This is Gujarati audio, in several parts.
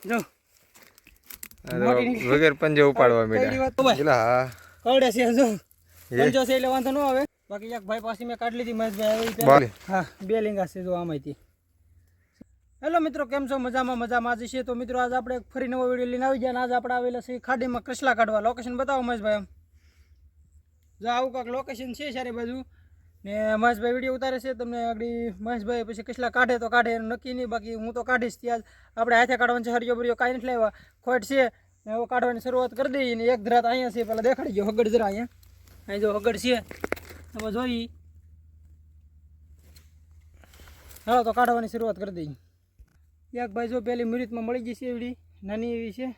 જો વગર પંજો ઉપાડવા માંડ્યા હા કવડે છે જો પંજો છે એટલે વાંધો ન આવે બાકી એક ભાઈ પાસે મેં કાઢી લીધી મહેશભાઈ હા 2 લીંગા છે જો આમાંથી હેલો મિત્રો કેમ છો મજામાં જ છે તો મિત્રો આજ આપણે ફરી નવો વિડીયો લઈને આવી ગયા આજ આપણે આવેલા છે ખાડીમાં કસલા કાઢવા લોકેશન બતાવો મહેશભાઈ એમ જો આવું કાંક લોકેશન છે સારી બાજુ ને મહેશભાઈ વિડીયો ઉતારે છે તમને આગળ મહેશભાઈ પછી કસલા કાઢે તો કાઢે નક્કી નહીં બાકી હું તો કાઢીશ ત્યાં આપણે હાથે કાઢવાનું છે હરિયો બરિયો કાંઈ નથી લાવ્યા ખોટ છે ને હવે કાઢવાની શરૂઆત કરી દઈએ ને એક ધરાત અહીંયા છે પેલા દેખાડી ગયો હગડ જરા અહીંયા અહીં જો હગડ છે તમે જોઈ હા તો કાઢવાની શરૂઆત કરી દઈએ એક ભાઈ જો પેલી મિનિટમાં મળી ગઈ છે એવડી નાની એવી છે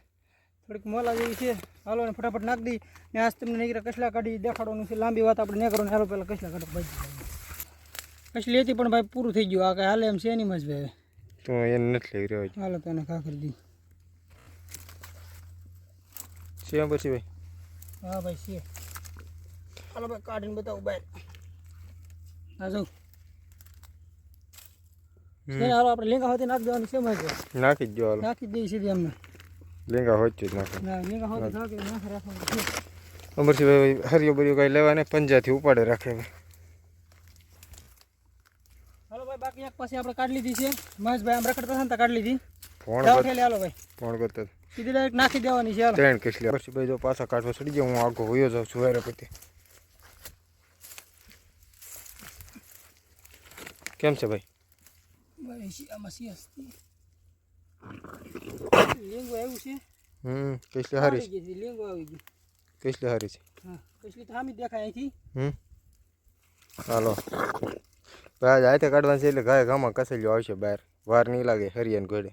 થોડીક મોલા જેવી છે હાલો ને ફટાફટ નાખી દઈ ને આજ તમને નીકળે કસલા કાઢી દેખાડવાનું છે લાંબી વાત આપણે નહીં કરવાની હાલો પહેલાં કસલા કાઢો ભાઈ કસલી હતી પણ ભાઈ પૂરું થઈ ગયું આ કાંઈ હાલે એમ છે નહીં મહેશભાઈ તો એને નથી લઈ રહ્યો હાલો તો એને ખા કરી દી છે પછી ભાઈ હા ભાઈ છે હાલો ભાઈ કાઢીને બતાવું બહાર હા જો હાલો આપણે લીંગા હોતી નાખી દેવાની છે મહેશભાઈ નાખી જ જો હાલો નાખી દઈએ સીધી અમને લીંગા હોય જ નાખે ના લીંગા હોતી નાખી રાખવાનું છે અમરસિંહભાઈ હરિયો બરિયો કઈ લેવા ને પંજાથી ઉપાડે રાખે હાલો ભાઈ બાકી એક પાસે આપણે કાઢી લીધી છે મહેશભાઈ આમ રખડતા હતા કાઢી લીધી ફોન હાલો ભાઈ ફોન કરતો સીધી ડાયરેક્ટ નાખી દેવાની છે હાલો ટ્રેન કસલી અમરસિંહભાઈ જો પાછા કાઢવા ચડી જાય હું આગો હોયો જાઉં છું વારે પછી કેમ છે ભાઈ ભાઈ આમાં સિયાસ લીંગો આવ્યું છે કસલી હારી છે લીંગો આવી ગઈ કસલી હારી છે હા કસલી થામી દેખાય અહીંથી હાલો ભાઈ હાથે કાઢવાનું છે એટલે ગાય ગામમાં કસેલ્યો આવશે બહાર વાર નહીં લાગે હરિયાને ઘોડે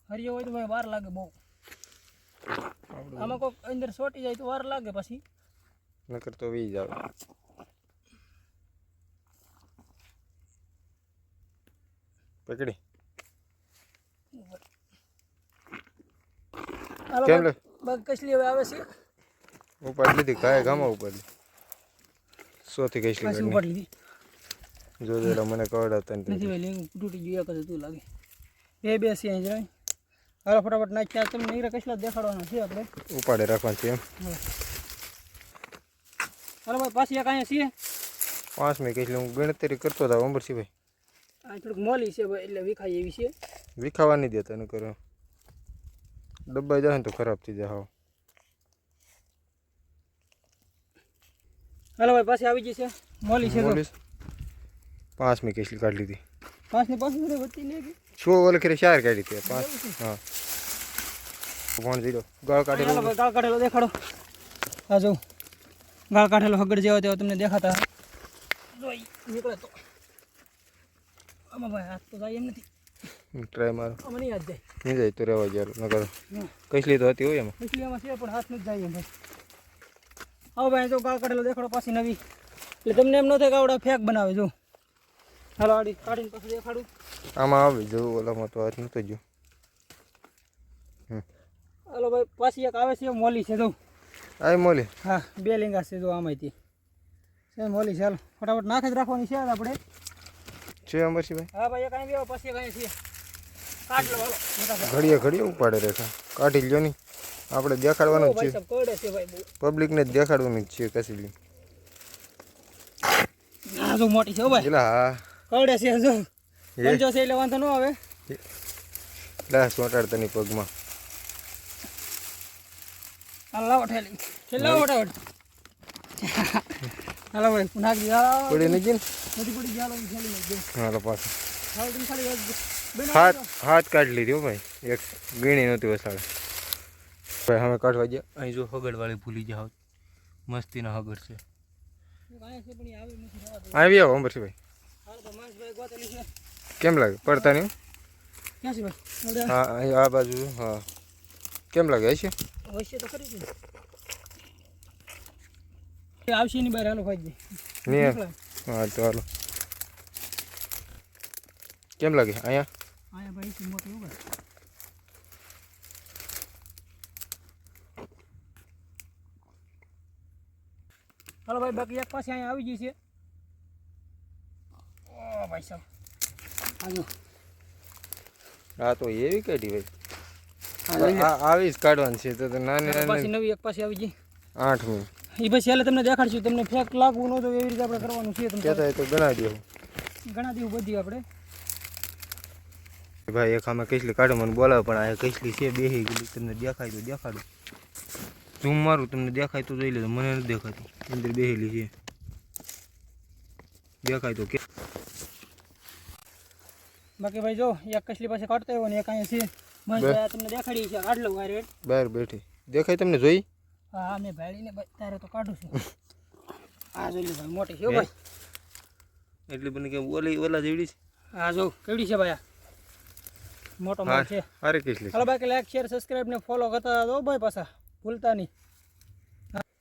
હરિયો હોય તો ભાઈ વાર લાગે બહુ આમાં કોઈક અંદર સોટી જાય તો વાર લાગે પછી નકર તો વી જાવ પકડી કેમ લે બગ કસલી હવે આવે છે ઉપાડ લીધી ગાય ગામમાં ઉપાડી સોથી કસલી પાછી ઉપાડી લીધી જો જરા મને કવડાવતા નથી ભાઈ લીંગું તૂટી ગયું એક જ હતું લાગે બે છે અહીં જરાય હાલો ફટાફટ નાખ્યા તમને નીકળે કસલા દેખાડવાના છે આપણે ઉપાડે રાખવાનું છે એમ હાલો ભાઈ પાછી એક અહીંયા છે 5 મે કસલી હું ગણતરી કરતો હતા અમરસિંહભાઈ આ થોડુંક મોલી છે ભાઈ એટલે વિખાય એવી છે વિખાવા નહીં દેતા ન કરો ડબ્બાઈ જાય ને તો ખરાબ થઈ જાય હાવ હાલો ભાઈ પાછી આવી ગઈ છે મોલી છે 5 મે કસલી કાઢી લીધી 5 ને 5 વચ્ચે લે કે છો ઓલે કરે 4 કાઢી હતી 5 હા ફોન જીરો ગાળ કાઢેલો ગાળ કાઢેલો દેખાડો આ જો ગાળ કાઢેલો હગડ જેવો તેવો તમને દેખાતા જોઈ નીકળે તો આમાં ભાઈ હાથ તો જાય એમ નથી ટ્રાય મારો આમાં નહીં હાથ જાય નહીં જાય તો રહેવા જાય નકર કસલી તો હતી હોય એમાં કસલી એમાં છે પણ હાથ નથી જાય એમ ભાઈ આવો ભાઈ જો ગાળ કાઢેલો દેખાડો પાછી નવી એટલે તમને એમ ન થાય કે આવડા ફેક બનાવે જો હાલો આડી કાઢીને પાછું દેખાડું આમાં આવી જવું ઓલામાં તો હાથ નતો જો હાલો ભાઈ પાછી એક આવે છે મોલી છે જો આય મોલી હા 2 લીંગા છે જો આમાંથી છે મોલી ચાલો ફટાફટ નાખી જ રાખવાની છે આપણે છે અમરસિંહભાઈ હા ભાઈ એક અહીં બેવો પછી એક અહીં છે કાઢ લો હાલો ઘડીએ ઉપાડે રેખા કાઢી લ્યો નહીં આપણે દેખાડવાનું જ છે કોડે છે ભાઈ પબ્લિકને જ દેખાડવાનું જ છે કસલી હા જો મોટી છે હો ભાઈ હા કોડે છે જો પંજો છે એટલે વાંધો ન આવે લા સોટાડતાની પગમાં હાલ લાવો ઠેલી છેલ્લા ફટાફટ હાલો ભાઈ નાખ દી હાલો પડી નહીં ગઈ નથી પડી ગયા હાલો છેલ્લી નાખ દે હાલો પાછું હાલ તમે ખાલી હાથ કાઢી લીધી હો ભાઈ એક ગીણી નહોતી વસાડે ભાઈ અમે કાઢવા ગયા અહીં જો હગડવાળી ભૂલી જાવ મસ્તીના હગડ છે આવી આવો અમરસિંહભાઈ કેમ લાગે પડતા નહીં હા આ બાજુ હા કેમ લાગે હશે તો ખરી આવશે નહીં બહાર હાલો ભાઈ નહીં હા તો હાલો કેમ લાગે અહીંયા ભાઈ મોટું ભાઈ હાલો ભાઈ બાકી એક પાસે અહીંયા આવી ગઈ છે ઓ ભાઈ સાહેબ હા તો એવી કાઢી ભાઈ આવી જ કાઢવાની છે તો નાની પાછી નાની નવી એક પાછી આવી ગઈ 8મી એ પછી હાલે તમને દેખાડશું તમને ફેક લાગવું ન તો એવી રીતે આપણે કરવાનું છે તમને કહેતા હોય તો ગણાવી દેવું ઘણા દિવસ બધી આપણે ભાઈ એક આમાં કઈસલી કાઢો મને બોલાવે પણ આ કઈસલી છે બેહી ગયેલી તમને દેખાય તો દેખાડો ઝૂમ મારું તમને દેખાય તો જોઈ લેજો મને નથી દેખાતું અંદર બેહેલી છે દેખાય તો કે બાકી ભાઈ જો એક કસલી પાસે કાઢતા હોય ને એક અહીંયા છે મસ્ત તમને દેખાડી છે કાઢ લઉં આ બહાર બેઠી દેખાય તમને જોઈ હા મેં ભાળીને તારે તો કાઢું છું આ જોઈ લે ભાઈ મોટી છે ભાઈ એટલી બને કે ઓલા જેવડી છે હા જો કેવડી છે ભાઈ આ મોટો માલ છે અરે કઈસલી હાલો બાકી લાઈક શેર સબસ્ક્રાઇબ ને ફોલો કરતા દો ભાઈ પાછા ભૂલતા નહીં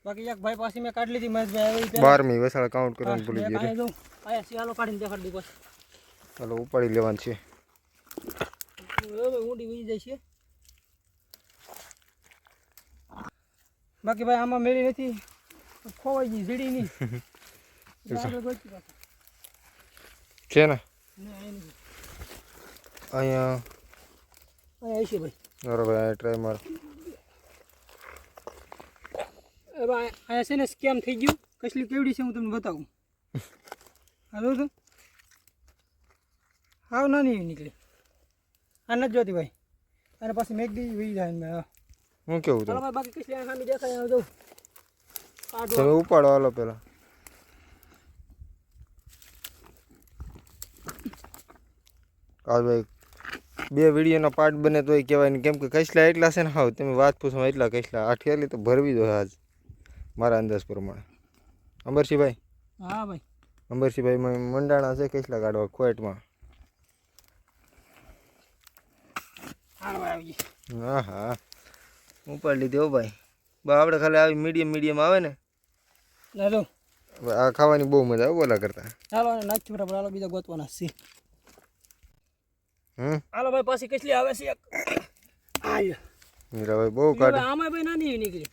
બાકી એક ભાઈ પાસે મેં કાઢી લીધી મહેશભાઈ 12મી વસાળ કાઉન્ટ કરવાનું ભૂલી ગયા અહીંયા જો આયા સિયાલો કાઢીને દેખાડી દી બસ ચાલો ઉપાડી લેવાનું છે ઊંડી વી જાય છે બાકી ભાઈ આમાં મેળી નથી ખોવાઈ ગઈ ઝીડી નહીં છે ને અહીંયા અહીંયા છે ભાઈ બરાબર અહીંયા ટ્રાય માર અહીંયા છે ને સ્કેમ થઈ ગયું કસલી કેવડી છે હું તમને બતાવું હાલો તો હાવ નાની એવી નીકળી આ નથી જોતી ભાઈ અને પાછી મેક દી વી જાય મેં હું કેવું ચાલો ભાઈ બાકી કસલી સામે દેખાય જવું તમે ઉપાડો હાલો પેલા આ ભાઈ બે વિડીયોનો પાર્ટ બને તોય કહેવાય ને કેમ કે કસલા એટલા છે ને હાવ તમે વાત પૂછો એટલા કસલા આઠિયાલી તો ભરવી દો આજ મારા અંદાજ પ્રમાણે અંબરસિંહભાઈ હા ભાઈ અંબરસિંહભાઈ મંડાણા છે કસલા કાઢવા ખોટમાં હા હા ઉપાડી લીધી હો ભાઈ બા આપણે ખાલી આવી મીડિયમ આવે ને ચાલો આ ખાવાની બહુ મજા આવે બોલા કરતા ચાલો નાખી બરાબર હાલો બીજા ગોતવાના છે હાલો ભાઈ પાછી કેટલી આવે છે મીરાભાઈ બહુ કાઢે આમાં ભાઈ નાની એવી નીકળી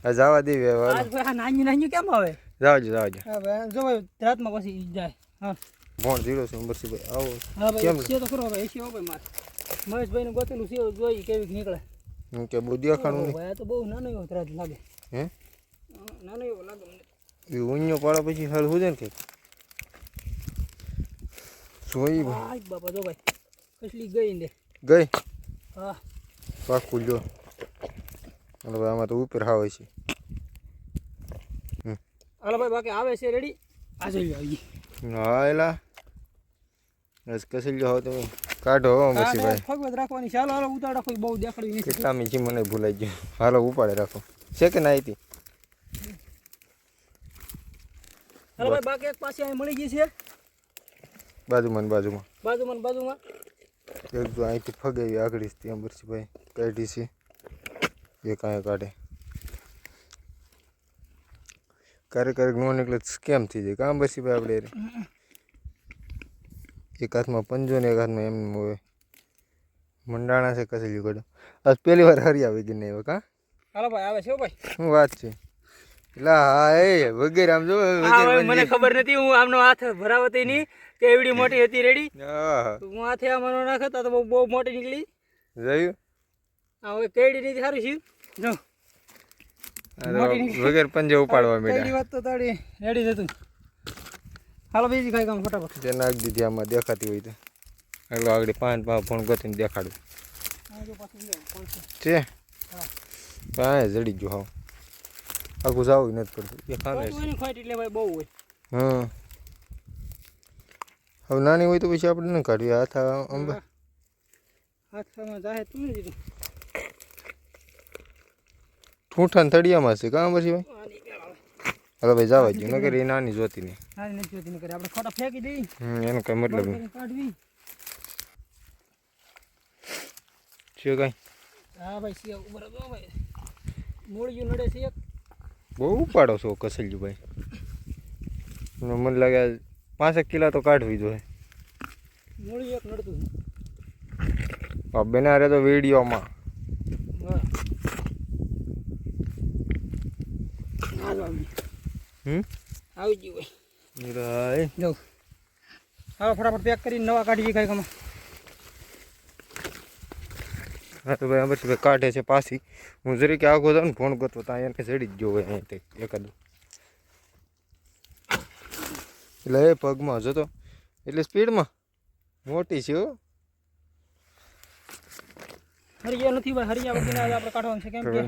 આ જવા દેવી હવે આજ ભાઈ આ નાની નાની કેમ આવે જાવજો હા ભાઈ જો ભાઈ રાતમાં પછી જાય હા ફોન જીરો છે અંબરસિંહભાઈ આવો હા ભાઈ છે તો ખરો ભાઈ છે ભાઈ મારે મહેશભાઈ ને ગોતેલું છે જોઈ કેવી નીકળે હું કે બહુ દેખાણું નહીં ભાઈ તો બહુ નાનો એવો ત્રાજ લાગે હે નાનો એવો લાગે મને એ ઊંયો પાડો પછી હાલ હોય ને કંઈક જોઈ આય બાપા જો ભાઈ કસલી ગઈ ને ગઈ હા પાકું લ્યો હવે આમાં તો ઉપર આવે છે હાલો ભાઈ બાકી આવે છે રેડી આ જોઈ આવી હા એલા બસ કસી લ્યો તમે કાઢો અંબરસિંહભાઈ ફગવત રાખવાની ચાલો હાલો ઉતાર રાખો બહુ દેખાડવી નથી કેટલા મીઠી મને ભૂલાઈ ગયું હાલો ઉપાડે રાખો છે કે ના હતી હાલો ભાઈ બાકી એક પાસે અહીં મળી ગઈ છે બાજુમાં બાજુમાં એક જો અહીંથી ફગાવી આગળ જ અંબરસિંહભાઈ કાઢી છે એ કાંઈ કાઢે ક્યારેક નો નીકળે કેમ થઈ જાય કાં અંબરસિંહભાઈ આપણે એક હાથમાં પંજો ને એક હાથમાં એમ હોય મંડાણા છે કસેલી કાઢો આજ પહેલી વાર હરી આવી ગઈ નહીં કાં હાલો ભાઈ આવે છે ભાઈ શું વાત છે એટલે હા એ વગેરે આમ જો મને ખબર નથી હું આમનો હાથ ભરાવતી નહીં કે એવડી મોટી હતી રેડી હું હાથે આમાં નાખતા તો બહુ મોટી નીકળી જોયું હા હવે કેડી નથી સારું છે જો વગેરે પંજે ઉપાડવા કેડી વાત તો તાળી રેડી જતું હાલો બીજી કઈ કામ ફટાફટ તે નાખી દીધી આમાં દેખાતી હોય તો આગળ આગળ 5 ફોન ગોતીને દેખાડું છે કાંઈ જડી ગયું હાવ આખું જાવું નથી પડતું એ ખાને ખોટ એટલે ભાઈ બહુ હોય હા હવે નાની હોય તો પછી આપણે ન કાઢીએ હાથ અંબા હાથમાં જાહે તું ને દીધું ઠૂંઠા થડિયામાં છે કાં અંબરસિંહભાઈ હવે ભાઈ જવા દઉં નકર એ નાની જોતી નહીં નાની નથી જોતી નકર આપણે ખોટા ફેંકી દઈ એનો કઈ મતલબ નહીં કાઢવી શું કાંઈ હા ભાઈ સિયા ઉપર હતો ભાઈ મૂળિયું નડે છે એક બહુ ઉપાડો છો કસલજીભાઈ મને લાગે 5 કિલો તો કાઢવી જોઈએ મૂળિયું એક નડતું બેના રે તો વિડીયોમાં આવી ગયું ભાઈ જો હવે ફટાફટ પેક કરીને નવા કાઢીએ કાંઈ કમાં હા તો ભાઈ અમરસિંહભાઈ કાઢે છે પાછી. હું જરીકે આગો જાઉં ને ફોન કરતો ત્યાં એને ચડી જ ગયો હોય અહીંયા એકાદું. એટલે એ પગમાં જતો એટલે સ્પીડમાં મોટી છે હો. હરિયા નથી ભાઈ, હરિયા વગર આજે આપણે કાઢવાનું છે કેમ કે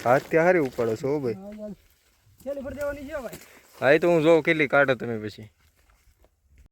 હાથ ત્યાં હારી ઉપાડો છો ભાઈ. થેલી ભરી દેવાની છે ભાઈ. હા એ તો હું જોઉં કેટલી કાઢો તમે પછી.